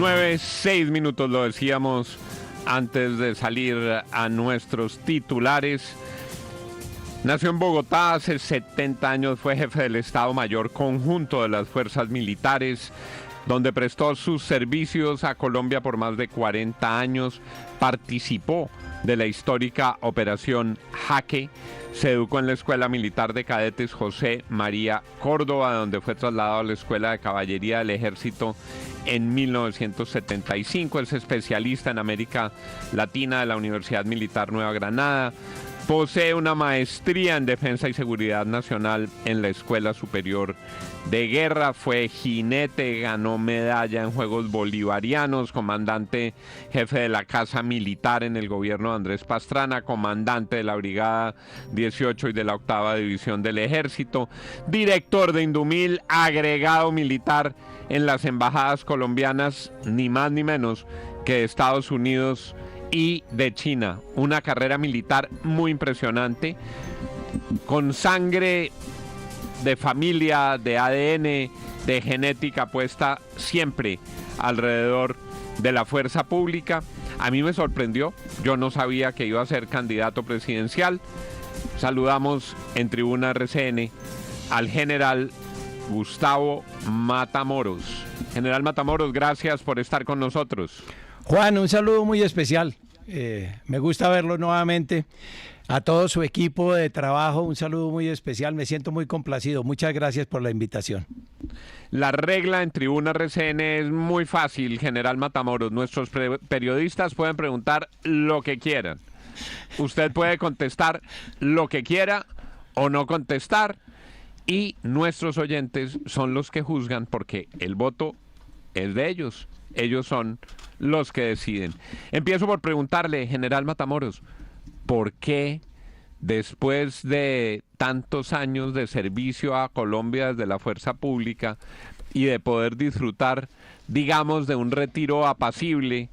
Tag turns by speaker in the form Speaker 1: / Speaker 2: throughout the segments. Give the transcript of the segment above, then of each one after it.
Speaker 1: 9:06, lo decíamos antes de salir a nuestros titulares. Nació en Bogotá, hace 70 años fue jefe del Estado Mayor Conjunto de las Fuerzas Militares, donde prestó sus servicios a Colombia por más de 40 años, participó de la histórica Operación Jaque, se educó en la Escuela Militar de Cadetes José María Córdoba, donde fue trasladado a la Escuela de Caballería del Ejército en 1975, es especialista en América Latina de la Universidad Militar Nueva Granada, posee una maestría en Defensa y Seguridad Nacional en la Escuela Superior de Guerra, fue jinete, ganó medalla en Juegos Bolivarianos, comandante jefe de la Casa Militar en el gobierno de Andrés Pastrana, comandante de la Brigada 18 y de la 8ª División del Ejército, director de Indumil, agregado militar en las embajadas colombianas, ni más ni menos que de Estados Unidos y de China. Una carrera militar muy impresionante, con sangre de familia, de ADN, de genética puesta siempre alrededor de la fuerza pública. A mí me sorprendió, yo no sabía que iba a ser candidato presidencial. Saludamos en Tribuna RCN al general Gustavo Matamoros. General Matamoros, gracias por estar con nosotros.
Speaker 2: Juan, un saludo muy especial. Me gusta verlo nuevamente. A todo su equipo de trabajo, un saludo muy especial. Me siento muy complacido. Muchas gracias por la invitación.
Speaker 1: La regla en Tribuna RCN es muy fácil, general Matamoros. Nuestros periodistas pueden preguntar lo que quieran. Usted puede contestar lo que quiera o no contestar. Y nuestros oyentes son los que juzgan, porque el voto es de ellos. Ellos son los que deciden. Empiezo por preguntarle, general Matamoros, ¿por qué después de tantos años de servicio a Colombia desde la fuerza pública y de poder disfrutar, digamos, de un retiro apacible,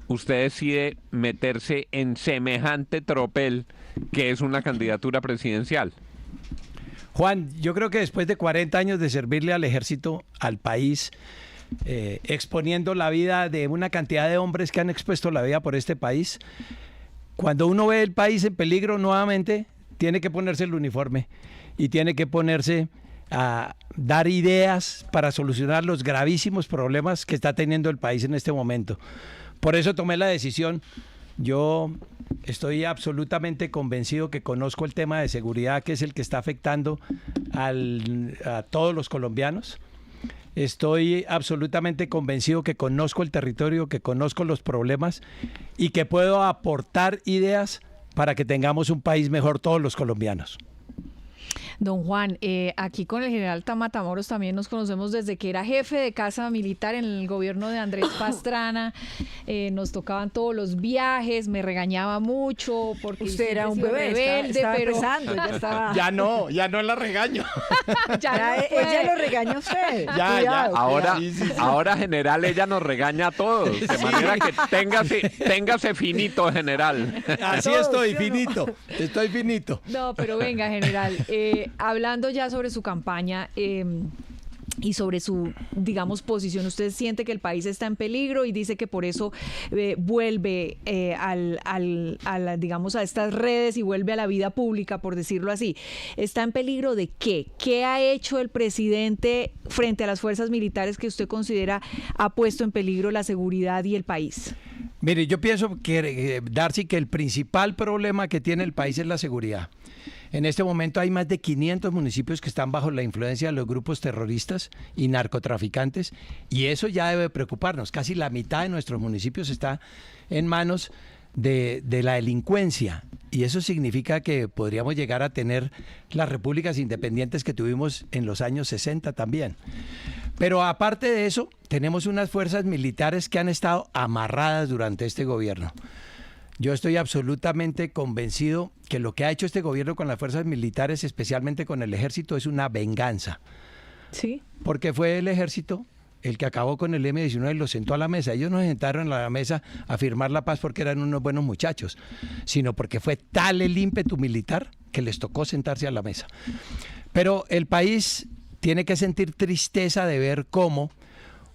Speaker 1: usted decide meterse en semejante tropel que es una candidatura presidencial?
Speaker 2: Juan, yo creo que después de 40 años de servirle al ejército, al país, exponiendo la vida de una cantidad de hombres que han expuesto la vida por este país, cuando uno ve el país en peligro nuevamente, tiene que ponerse el uniforme y tiene que ponerse a dar ideas para solucionar los gravísimos problemas que está teniendo el país en este momento. Por eso tomé la decisión. Yo estoy absolutamente convencido que conozco el tema de seguridad, que es el que está afectando a todos los colombianos. Estoy absolutamente convencido que conozco el territorio, que conozco los problemas y que puedo aportar ideas para que tengamos un país mejor todos los colombianos.
Speaker 3: Don Juan, aquí con el general Matamoros también nos conocemos desde que era jefe de Casa Militar en el gobierno de Andrés Pastrana. Nos tocaban todos los viajes, me regañaba mucho porque
Speaker 4: usted era un bebé,
Speaker 3: rebelde,
Speaker 4: estaba
Speaker 3: pero
Speaker 4: empezando, ya estaba.
Speaker 2: Ya no la regaño.
Speaker 4: Ella lo regaña a usted.
Speaker 2: Cuidado,
Speaker 1: ahora, ahora, general, ella nos regaña a todos, de manera que téngase finito, general.
Speaker 2: Así estoy, finito. Estoy finito.
Speaker 3: No, pero venga, general. Hablando ya sobre su campaña y sobre su, digamos, posición, usted siente que el país está en peligro y dice que por eso vuelve digamos, a estas redes y vuelve a la vida pública, por decirlo así. ¿Está en peligro de qué? ¿Qué ha hecho el presidente frente a las fuerzas militares que usted considera ha puesto en peligro la seguridad y el país?
Speaker 2: Mire, yo pienso que, Darcy, que el principal problema que tiene el país es la seguridad. En este momento hay más de 500 municipios que están bajo la influencia de los grupos terroristas y narcotraficantes, y eso ya debe preocuparnos. Casi la mitad de nuestros municipios está en manos de la delincuencia, y eso significa que podríamos llegar a tener las repúblicas independientes que tuvimos en los años 60 también. Pero aparte de eso, tenemos unas fuerzas militares que han estado amarradas durante este gobierno. Yo estoy absolutamente convencido que lo que ha hecho este gobierno con las fuerzas militares, especialmente con el ejército, es una venganza.
Speaker 3: Sí.
Speaker 2: Porque fue el ejército el que acabó con el M-19 y lo sentó a la mesa. Ellos no se sentaron a la mesa a firmar la paz porque eran unos buenos muchachos, sino porque fue tal el ímpetu militar que les tocó sentarse a la mesa. Pero el país tiene que sentir tristeza de ver cómo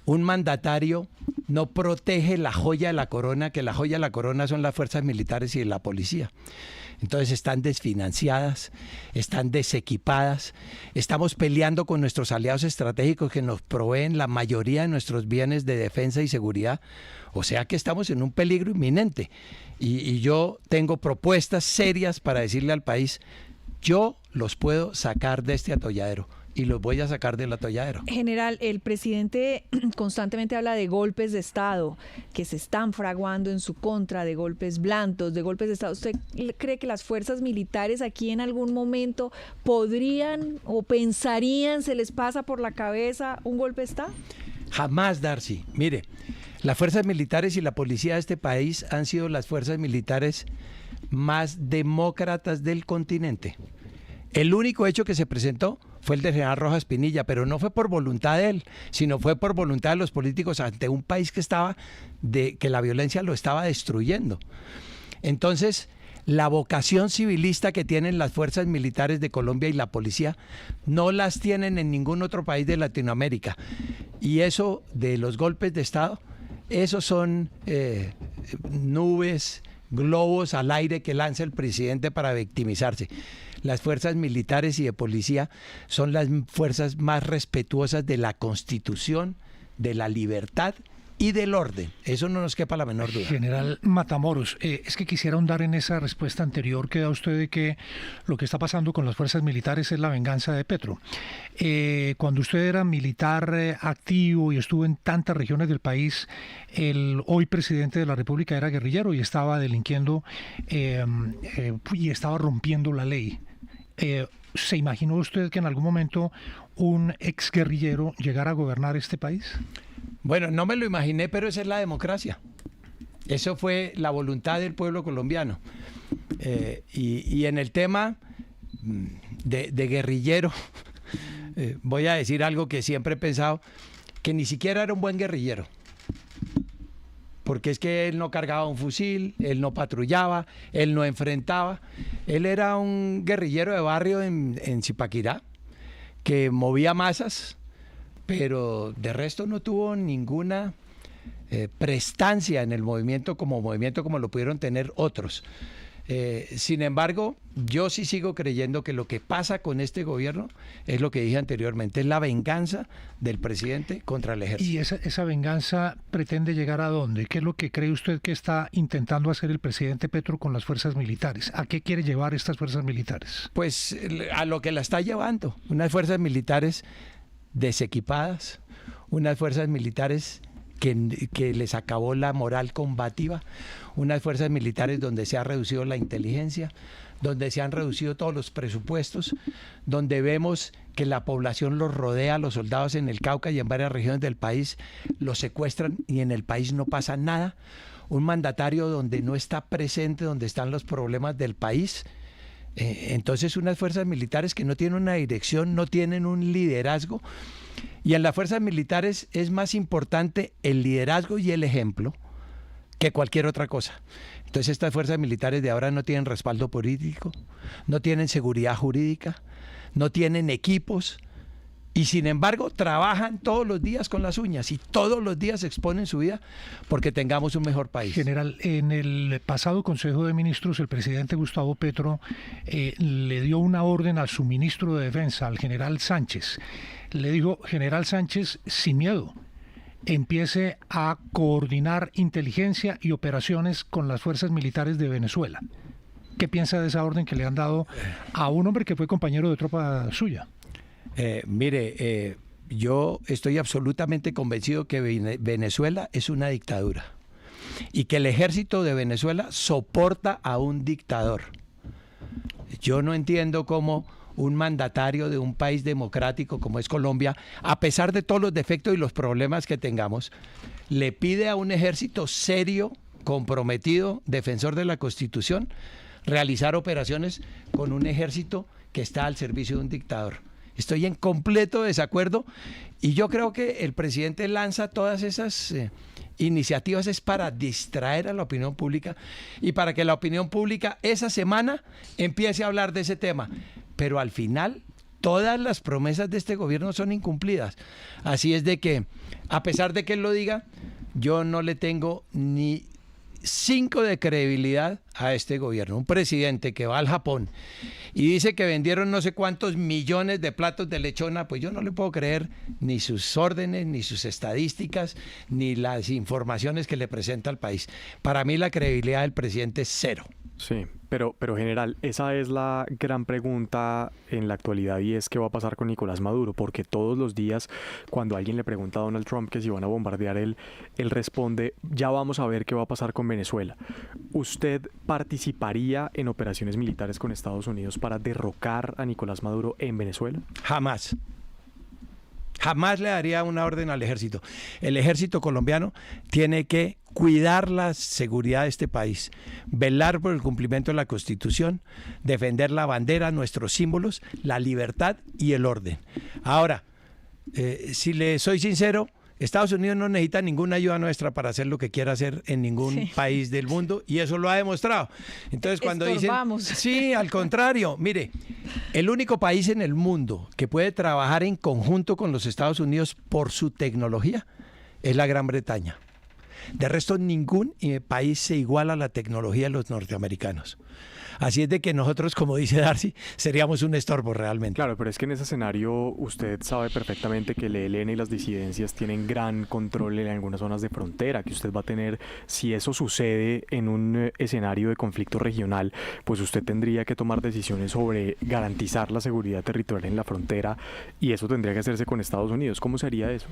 Speaker 2: un mandatario no protege la joya de la corona, que la joya de la corona son las fuerzas militares y la policía. Entonces están desfinanciadas, están desequipadas, estamos peleando con nuestros aliados estratégicos que nos proveen la mayoría de nuestros bienes de defensa y seguridad, o sea que estamos en un peligro inminente. Y yo tengo propuestas serias para decirle al país, yo los puedo sacar de este atolladero. Y los voy a sacar del atolladero.
Speaker 3: General, el presidente constantemente habla de golpes de Estado que se están fraguando en su contra, de golpes blandos, de golpes de Estado. ¿Usted cree que las fuerzas militares aquí en algún momento podrían o pensarían, se les pasa por la cabeza un golpe de Estado?
Speaker 2: Jamás, Darcy. Mire, las fuerzas militares y la policía de este país han sido las fuerzas militares más demócratas del continente. El único hecho que se presentó fue el del general Rojas Pinilla, pero no fue por voluntad de él, sino fue por voluntad de los políticos ante un país que que la violencia lo estaba destruyendo. Entonces, la vocación civilista que tienen las fuerzas militares de Colombia y la policía no las tienen en ningún otro país de Latinoamérica. Y eso de los golpes de Estado, esos son nubes, globos al aire que lanza el presidente para victimizarse. Las fuerzas militares y de policía son las fuerzas más respetuosas de la Constitución, de la libertad y del orden. Eso no nos quepa la menor duda.
Speaker 5: General Matamoros, es que quisiera ahondar en esa respuesta anterior que da usted de que lo que está pasando con las fuerzas militares es la venganza de Petro. Cuando usted era militar activo y estuvo en tantas regiones del país, el hoy presidente de la República era guerrillero y estaba delinquiendo y estaba rompiendo la ley. ¿Se imaginó usted que en algún momento un exguerrillero llegara a gobernar este país?
Speaker 2: Bueno, no me lo imaginé, pero esa es la democracia. Eso fue la voluntad del pueblo colombiano. Y en el tema de guerrillero, voy a decir algo que siempre he pensado, que ni siquiera era un buen guerrillero. Porque es que él no cargaba un fusil, él no patrullaba, él no enfrentaba. Él era un guerrillero de barrio en Zipaquirá, que movía masas, pero de resto no tuvo ninguna prestancia en el movimiento como lo pudieron tener otros. Sin embargo, yo sí sigo creyendo que lo que pasa con este gobierno es lo que dije anteriormente, es la venganza del presidente contra el ejército.
Speaker 5: ¿Y esa venganza pretende llegar a dónde? ¿Qué es lo que cree usted que está intentando hacer el presidente Petro con las fuerzas militares? ¿A qué quiere llevar estas fuerzas militares?
Speaker 2: Pues a lo que la está llevando, unas fuerzas militares desequipadas, unas fuerzas militares que les acabó la moral combativa, unas fuerzas militares donde se ha reducido la inteligencia, donde se han reducido todos los presupuestos, donde vemos que la población los rodea a los soldados en el Cauca y en varias regiones del país, los secuestran y en el país no pasa nada, un mandatario donde no está presente, donde están los problemas del país. Entonces unas fuerzas militares que no tienen una dirección, no tienen un liderazgo, y en las fuerzas militares es más importante el liderazgo y el ejemplo que cualquier otra cosa. Entonces estas fuerzas militares de ahora no tienen respaldo político, no tienen seguridad jurídica, no tienen equipos, y sin embargo trabajan todos los días con las uñas y todos los días exponen su vida porque tengamos un mejor país.
Speaker 5: General, en el pasado Consejo de Ministros el presidente Gustavo Petro le dio una orden a su ministro de Defensa, al general Sánchez. Le dijo: general Sánchez, sin miedo, empiece a coordinar inteligencia y operaciones con las fuerzas militares de Venezuela. ¿Qué piensa de esa orden que le han dado a un hombre que fue compañero de tropa suya?
Speaker 2: Yo estoy absolutamente convencido que Venezuela es una dictadura y que el ejército de Venezuela soporta a un dictador. Yo no entiendo cómo un mandatario de un país democrático como es Colombia, a pesar de todos los defectos y los problemas que tengamos, le pide a un ejército serio, comprometido, defensor de la Constitución, realizar operaciones con un ejército que está al servicio de un dictador. Estoy en completo desacuerdo y yo creo que el presidente lanza todas esas iniciativas es para distraer a la opinión pública y para que la opinión pública esa semana empiece a hablar de ese tema. Pero al final todas las promesas de este gobierno son incumplidas. Así es de que, a pesar de que él lo diga, yo no le tengo ni 5 de credibilidad a este gobierno. Un presidente que va al Japón y dice que vendieron no sé cuántos millones de platos de lechona, pues yo no le puedo creer ni sus órdenes, ni sus estadísticas, ni las informaciones que le presenta al país. Para mí la credibilidad del presidente es cero.
Speaker 6: Sí, pero general, esa es la gran pregunta en la actualidad, y es qué va a pasar con Nicolás Maduro, porque todos los días cuando alguien le pregunta a Donald Trump que si van a bombardear él responde, ya vamos a ver qué va a pasar con Venezuela. ¿Usted participaría en operaciones militares con Estados Unidos para derrocar a Nicolás Maduro en Venezuela?
Speaker 2: Jamás. Jamás le daría una orden al ejército. El ejército colombiano tiene que cuidar la seguridad de este país, velar por el cumplimiento de la Constitución, defender la bandera, nuestros símbolos, la libertad y el orden. Ahora, si le soy sincero, Estados Unidos no necesita ninguna ayuda nuestra para hacer lo que quiera hacer en ningún país del mundo, y eso lo ha demostrado. Entonces, cuando dicen, sí, al contrario, mire, el único país en el mundo que puede trabajar en conjunto con los Estados Unidos por su tecnología es la Gran Bretaña. De resto, ningún país se iguala a la tecnología de los norteamericanos. Así es de que nosotros, como dice Darcy, seríamos un estorbo realmente.
Speaker 6: Claro, pero es que en ese escenario usted sabe perfectamente que el ELN y las disidencias tienen gran control en algunas zonas de frontera, que usted va a tener, si eso sucede en un escenario de conflicto regional, pues usted tendría que tomar decisiones sobre garantizar la seguridad territorial en la frontera, y eso tendría que hacerse con Estados Unidos. ¿Cómo sería eso?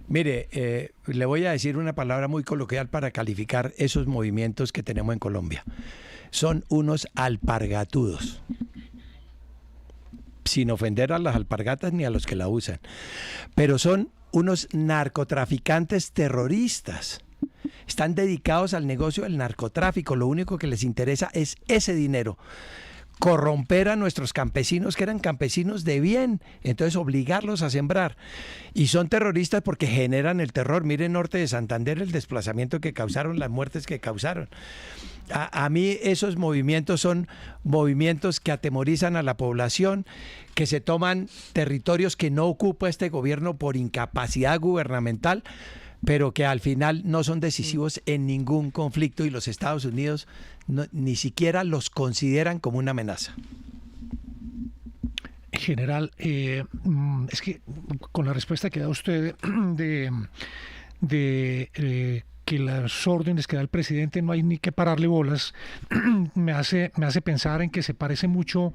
Speaker 2: Mire, le voy a decir una palabra muy coloquial para calificar esos movimientos que tenemos en Colombia. Son unos alpargatudos, sin ofender a las alpargatas ni a los que la usan, pero son unos narcotraficantes terroristas. Están dedicados al negocio del narcotráfico, lo único que les interesa es ese dinero. Corromper a nuestros campesinos, que eran campesinos de bien, entonces obligarlos a sembrar. Y son terroristas porque generan el terror. Miren norte de Santander, el desplazamiento que causaron, las muertes que causaron. A mí esos movimientos son movimientos que atemorizan a la población, que se toman territorios que no ocupa este gobierno por incapacidad gubernamental, pero que al final no son decisivos en ningún conflicto, y los Estados Unidos ni siquiera los consideran como una amenaza.
Speaker 5: General, es que con la respuesta que da usted de que las órdenes que da el presidente no hay ni que pararle bolas, me hace pensar en que se parece mucho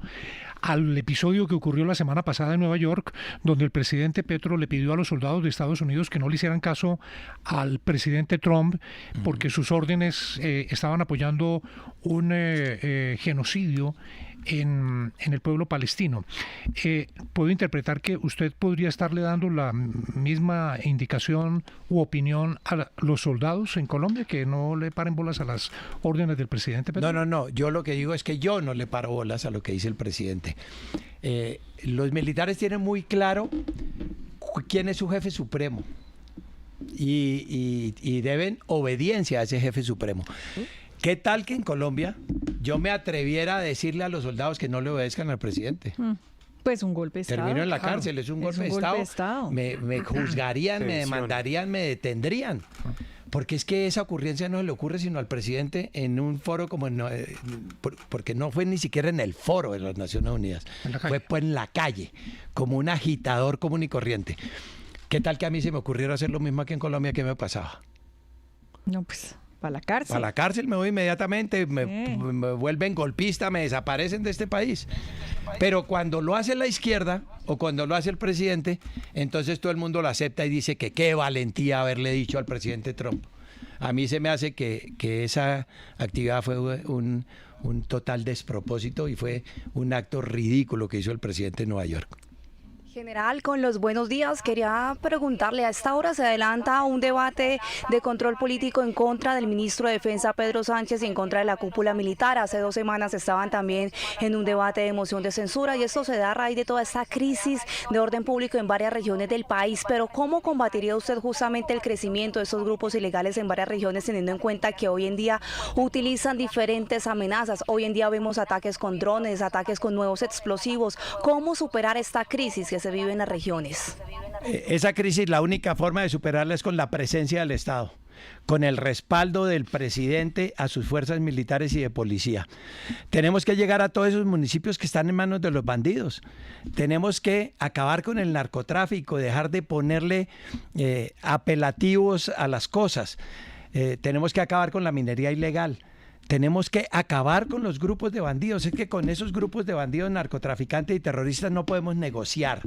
Speaker 5: al episodio que ocurrió la semana pasada en Nueva York, donde el presidente Petro le pidió a los soldados de Estados Unidos que no le hicieran caso al presidente Trump, porque sus órdenes estaban apoyando un genocidio en el pueblo palestino. ¿Puedo interpretar que usted podría estarle dando la misma indicación u opinión a los soldados en Colombia, que no le paren bolas a las órdenes del presidente Petro?
Speaker 2: No. Yo lo que digo es que yo no le paro bolas a lo que dice el presidente. Los militares tienen muy claro quién es su jefe supremo y deben obediencia a ese jefe supremo. ¿Qué tal que en Colombia yo me atreviera a decirle a los soldados que no le obedezcan al presidente?
Speaker 3: Pues un golpe de Estado.
Speaker 2: Termino en la cárcel, es un golpe de Estado. Me juzgarían, me demandarían, me detendrían. Porque es que esa ocurrencia no se le ocurre sino al presidente en un foro como porque no fue ni siquiera en el foro de las Naciones Unidas, fue pues en la calle, como un agitador común y corriente. ¿Qué tal que a mí se me ocurriera hacer lo mismo aquí en Colombia? ¿Qué me pasaba?
Speaker 3: No, pues para la cárcel.
Speaker 2: Para la cárcel me voy inmediatamente, me vuelven golpista, me desaparecen de este país. Pero cuando lo hace la izquierda o cuando lo hace el presidente, entonces todo el mundo lo acepta y dice que qué valentía haberle dicho al presidente Trump. A mí se me hace que esa actividad fue un total despropósito y fue un acto ridículo que hizo el presidente de Nueva York.
Speaker 7: General, con los buenos días, quería preguntarle, a esta hora se adelanta un debate de control político en contra del ministro de Defensa Pedro Sánchez y en contra de la cúpula militar. Hace 2 semanas estaban también en un debate de moción de censura y esto se da a raíz de toda esta crisis de orden público en varias regiones del país. Pero ¿cómo combatiría usted justamente el crecimiento de estos grupos ilegales en varias regiones, teniendo en cuenta que hoy en día utilizan diferentes amenazas? Hoy en día vemos ataques con drones, ataques con nuevos explosivos. ¿Cómo superar esta crisis que se vive en las regiones?
Speaker 2: Esa crisis, la única forma de superarla es con la presencia del Estado, con el respaldo del presidente a sus fuerzas militares y de policía. Tenemos que llegar a todos esos municipios que están en manos de los bandidos. Tenemos que acabar con el narcotráfico, dejar de ponerle apelativos a las cosas. Tenemos que acabar con la minería ilegal. Tenemos que acabar con los grupos de bandidos. Es que con esos grupos de bandidos, narcotraficantes y terroristas no podemos negociar.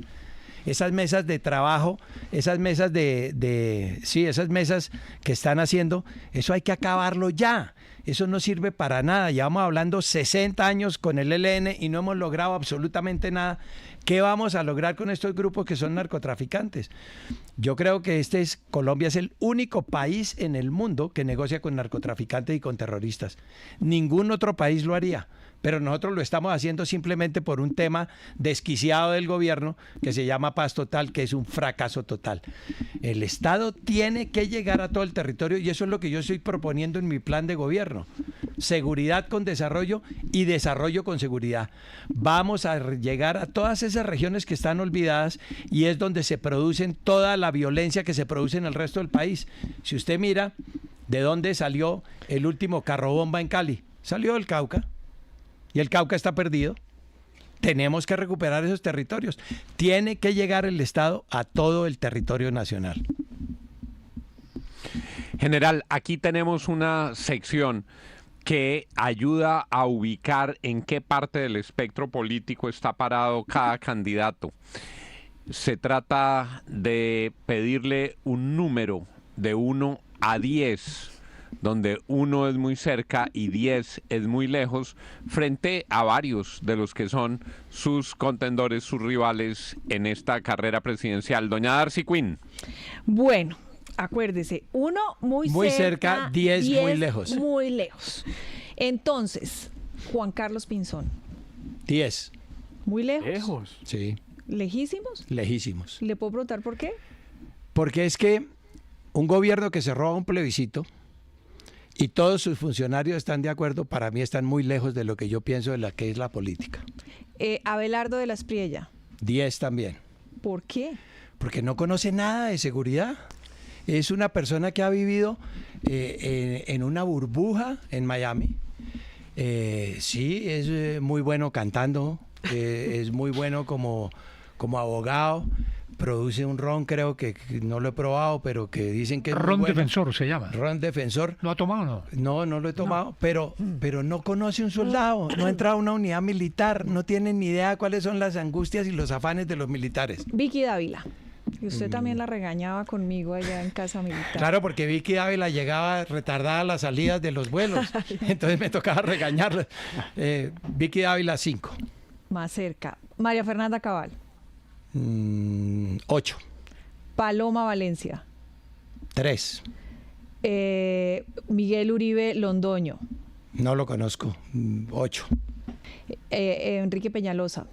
Speaker 2: Esas mesas de trabajo, esas mesas esas mesas que están haciendo, eso hay que acabarlo ya. Eso no sirve para nada. Llevamos hablando 60 años con el ELN y no hemos logrado absolutamente nada. ¿Qué vamos a lograr con estos grupos que son narcotraficantes? Yo creo que Colombia es el único país en el mundo que negocia con narcotraficantes y con terroristas. Ningún otro país lo haría. Pero nosotros lo estamos haciendo simplemente por un tema desquiciado del gobierno que se llama paz total, que es un fracaso total. El Estado tiene que llegar a todo el territorio y eso es lo que yo estoy proponiendo en mi plan de gobierno. Seguridad con desarrollo y desarrollo con seguridad. Vamos a llegar a todas esas regiones que están olvidadas y es donde se producen toda la violencia que se produce en el resto del país. Si usted mira de dónde salió el último carro bomba en Cali, salió del Cauca. Y el Cauca está perdido. Tenemos que recuperar esos territorios. Tiene que llegar el Estado a todo el territorio nacional.
Speaker 1: General, aquí tenemos una sección que ayuda a ubicar en qué parte del espectro político está parado cada candidato. Se trata de pedirle un número de 1 a 10, donde 1 es muy cerca y 10 es muy lejos, frente a varios de los que son sus contendores, sus rivales en esta carrera presidencial. Doña Darcy Quinn.
Speaker 3: Bueno, acuérdese, 1 muy
Speaker 2: cerca, 10 muy lejos.
Speaker 3: Muy lejos. Entonces, Juan Carlos Pinzón.
Speaker 2: 10.
Speaker 3: ¿Muy lejos?
Speaker 6: Lejos.
Speaker 2: Sí.
Speaker 3: ¿Lejísimos?
Speaker 2: Lejísimos.
Speaker 3: ¿Le puedo preguntar por qué?
Speaker 2: Porque es que un gobierno que se roba un plebiscito y todos sus funcionarios están de acuerdo, para mí están muy lejos de lo que yo pienso de la que es la política.
Speaker 3: Abelardo de la Espriella.
Speaker 2: 10 también.
Speaker 3: ¿Por qué?
Speaker 2: Porque no conoce nada de seguridad. Es una persona que ha vivido en una burbuja en Miami. Sí, es muy bueno cantando, es muy bueno como abogado. Produce un ron, creo que no lo he probado, pero que dicen que es
Speaker 5: Ron
Speaker 2: muy bueno.
Speaker 5: Defensor se llama.
Speaker 2: Ron Defensor.
Speaker 5: ¿Lo ha tomado o no?
Speaker 2: No, no lo he tomado, pero no conoce un soldado, no ha entrado a una unidad militar, no tiene ni idea cuáles son las angustias y los afanes de los militares.
Speaker 3: Vicky Dávila. Y usted también la regañaba conmigo allá en Casa Militar.
Speaker 2: Claro, porque Vicky Dávila llegaba retardada a las salidas de los vuelos, entonces me tocaba regañarla. Vicky Dávila, 5.
Speaker 3: Más cerca. María Fernanda Cabal.
Speaker 2: 8.
Speaker 3: Paloma Valencia.
Speaker 2: 3.
Speaker 3: Miguel Uribe Londoño.
Speaker 2: No lo conozco. 8.
Speaker 3: Enrique Peñalosa.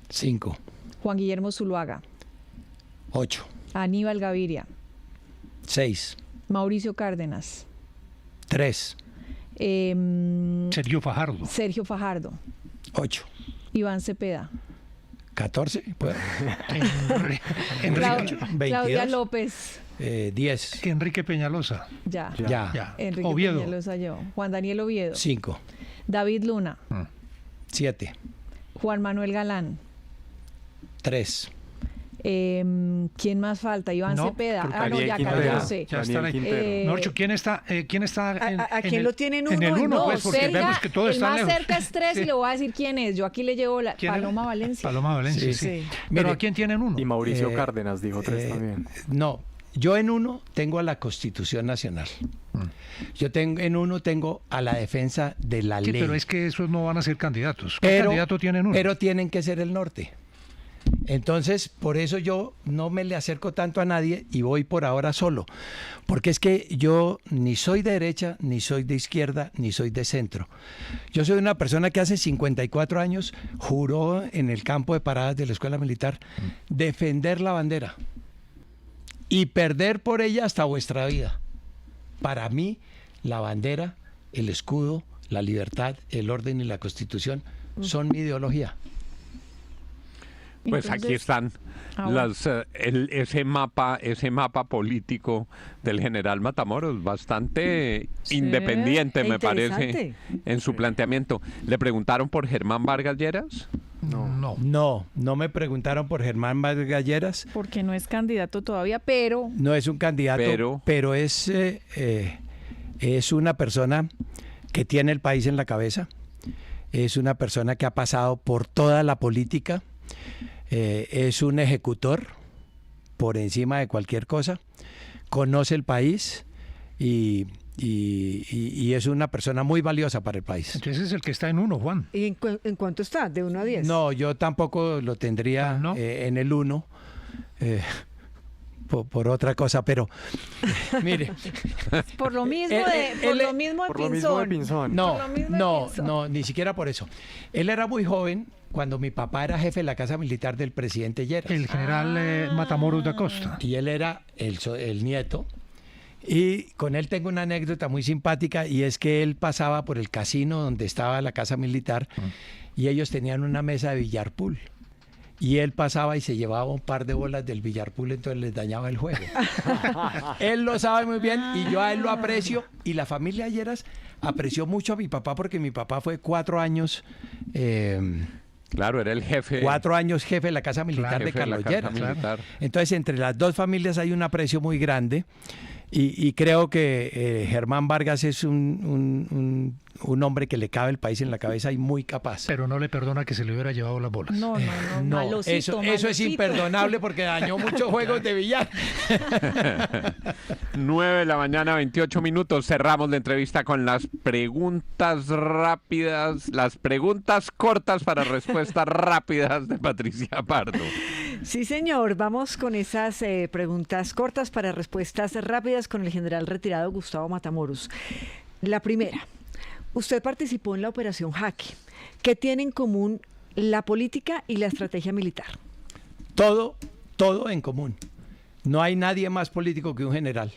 Speaker 2: 5.
Speaker 3: Juan Guillermo Zuluaga.
Speaker 2: 8.
Speaker 3: Aníbal Gaviria.
Speaker 2: 6.
Speaker 3: Mauricio Cárdenas.
Speaker 2: 3.
Speaker 5: Sergio Fajardo.
Speaker 3: Sergio Fajardo.
Speaker 2: 8.
Speaker 3: Iván Cepeda.
Speaker 2: 14.
Speaker 5: Enrique,
Speaker 3: Claudia López.
Speaker 2: 10.
Speaker 5: Enrique Peñalosa.
Speaker 3: Ya.
Speaker 2: Ya.
Speaker 3: Enrique
Speaker 5: Oviedo.
Speaker 3: Peñalosa yo. Juan Daniel Oviedo.
Speaker 2: 5.
Speaker 3: David Luna.
Speaker 2: 7.
Speaker 3: Juan Manuel Galán.
Speaker 2: 3.
Speaker 3: ¿Quién más falta? Iván
Speaker 5: No,
Speaker 3: Cepeda.
Speaker 5: creo que
Speaker 3: Ah, no, ya
Speaker 6: Quintero.
Speaker 3: 14.
Speaker 5: Ya están ahí. Mejor dicho, ¿quién está
Speaker 4: ¿A quién lo tienen
Speaker 5: en el
Speaker 4: uno?
Speaker 5: uno?
Speaker 3: No,
Speaker 5: Pues porque
Speaker 3: cerca,
Speaker 5: vemos que todo
Speaker 3: el
Speaker 5: está
Speaker 3: más
Speaker 5: lejos.
Speaker 3: cerca es 3 y le voy a decir quién es. Yo aquí le llevo la
Speaker 5: ¿Quién era?
Speaker 3: Paloma Valencia.
Speaker 5: Paloma Valencia,
Speaker 2: Sí,
Speaker 5: sí.
Speaker 4: sí.
Speaker 5: Pero
Speaker 2: Mire,
Speaker 5: ¿a quién tienen uno?
Speaker 6: Y Mauricio Cárdenas dijo 3 también.
Speaker 2: No, yo en 1 tengo a la Constitución Nacional. Yo en 1 tengo a la defensa de la
Speaker 5: Sí,
Speaker 2: ley.
Speaker 5: pero es que esos no van a ser candidatos. ¿Qué candidato tienen uno?
Speaker 2: Pero tienen que ser el norte. Entonces, por eso yo no me le acerco tanto a nadie y voy por ahora solo. Porque es que yo ni soy de derecha, ni soy de izquierda, ni soy de centro. Yo soy una persona que hace 54 años juró en el campo de paradas de la Escuela Militar defender la bandera y perder por ella hasta vuestra vida. Para mí, la bandera, el escudo, la libertad, el orden y la Constitución son mi ideología.
Speaker 1: Pues aquí están ese mapa político del general Matamoros, bastante independiente, me parece, en su planteamiento. ¿Le preguntaron por Germán Vargas Lleras?
Speaker 2: No me preguntaron por Germán Vargas Lleras.
Speaker 3: Porque no es candidato todavía, pero...
Speaker 2: No es un candidato, pero es una persona que tiene el país en la cabeza. Es una persona que ha pasado por toda la política. Es un ejecutor por encima de cualquier cosa, conoce el país y es una persona muy valiosa para el país.
Speaker 5: Entonces es el que está en 1, Juan.
Speaker 4: ¿Y en cuánto está? ¿De 1 a 10?
Speaker 2: No, yo tampoco lo tendría en el 1. Por otra cosa, pero mire,
Speaker 3: por lo mismo de Pinzón.
Speaker 2: No, ni siquiera por eso. Él era muy joven cuando mi papá era jefe de la Casa Militar del presidente Lleras.
Speaker 5: El general Matamoros da Costa.
Speaker 2: Y él era el nieto. Y con él tengo una anécdota muy simpática, y es que él pasaba por el casino donde estaba la Casa Militar y ellos tenían una mesa de billar pool. Y él pasaba y se llevaba un par de bolas del billar pool, entonces les dañaba el juego. Él lo sabe muy bien y yo a él lo aprecio. Y la familia Lleras apreció mucho a mi papá porque mi papá fue 4 años...
Speaker 1: Claro, era el jefe.
Speaker 2: 4 años jefe de la Casa Militar de Carlos Lleras. Claro. Entonces, entre las dos familias hay un aprecio muy grande. Y creo que Germán Vargas es un hombre que le cabe el país en la cabeza y muy capaz.
Speaker 5: Pero no le perdona que se le hubiera llevado las bolas.
Speaker 2: No, malosito. Eso es imperdonable porque dañó muchos juegos de billar.
Speaker 1: 9 a.m, 28 minutos. Cerramos la entrevista con las preguntas rápidas, las preguntas cortas para respuestas rápidas de Patricia Pardo.
Speaker 4: Sí, señor. Vamos con esas preguntas cortas para respuestas rápidas con el general retirado Gustavo Matamoros. La primera. Usted participó en la Operación Jaque. ¿Qué tiene en común la política y la estrategia militar?
Speaker 2: Todo en común. No hay nadie más político que un general.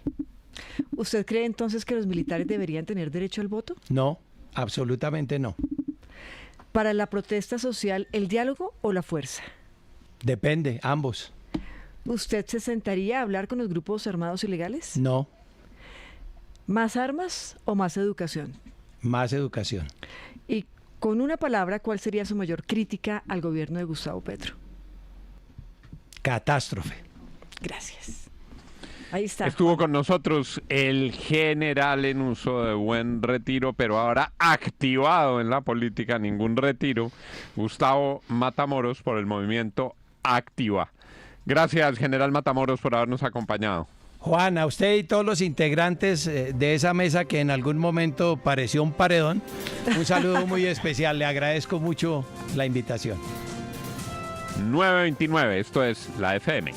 Speaker 4: ¿Usted cree entonces que los militares deberían tener derecho al voto?
Speaker 2: No, absolutamente no.
Speaker 4: Para la protesta social, ¿el diálogo o la fuerza?
Speaker 2: Depende, ambos.
Speaker 4: ¿Usted se sentaría a hablar con los grupos armados ilegales?
Speaker 2: No.
Speaker 4: ¿Más armas o más educación?
Speaker 2: Más educación.
Speaker 4: Y con una palabra, ¿cuál sería su mayor crítica al gobierno de Gustavo Petro?
Speaker 2: Catástrofe.
Speaker 4: Gracias. Ahí está.
Speaker 1: Estuvo con nosotros el general en uso de buen retiro, pero ahora activado en la política, ningún retiro, Gustavo Matamoros, por el movimiento Activa. Gracias, general Matamoros, por habernos acompañado.
Speaker 2: Juan, a usted y todos los integrantes de esa mesa que en algún momento pareció un paredón, un saludo muy especial. Le agradezco mucho la invitación.
Speaker 1: 9:29, esto es la FM.